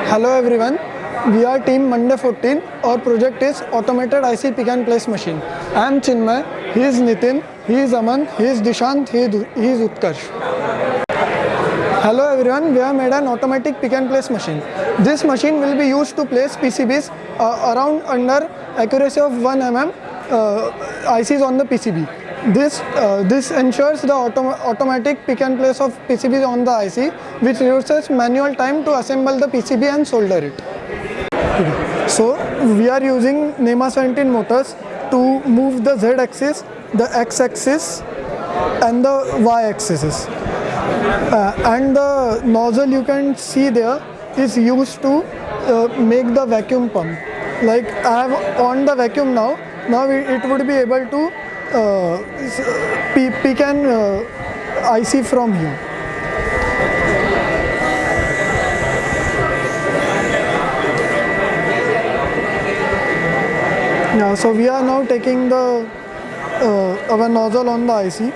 Hello everyone, we are team Monday 14. Our project is automated IC pick and place machine. I am Chinmay, he is Nitin, he is Aman, he is Dishant, he is Utkarsh. Hello everyone, we have made an automatic pick and place machine. This machine will be used to place PCBs around under accuracy of 1 mm ICs on the PCB. This ensures the automatic pick and place of PCBs on the IC, which reduces manual time to assemble the PCB and solder it. So we are using NEMA 17 motors to move the Z axis, the X axis and the Y axis. And the nozzle you can see there is used to make the vacuum pump. Like I have on the vacuum now it would be able to pick an IC from here. Yeah, so we are now taking the our nozzle on the IC.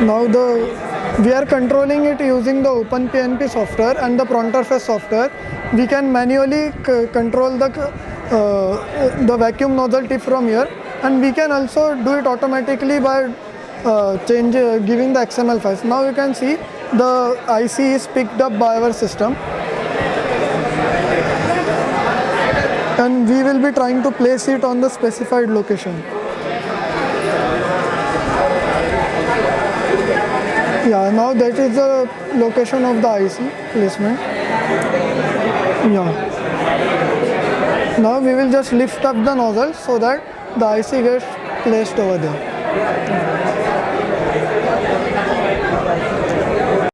Now we are controlling it using the OpenPNP software and the Pronterface software. We can manually control the vacuum nozzle tip from here, and we can also do it automatically by giving the XML files. Now you can see the IC is picked up by our system, and we will be trying to place it on the specified location. Yeah, now that is the location of the IC placement. Yeah. Now we will just lift up the nozzle so that the IC gets placed over there.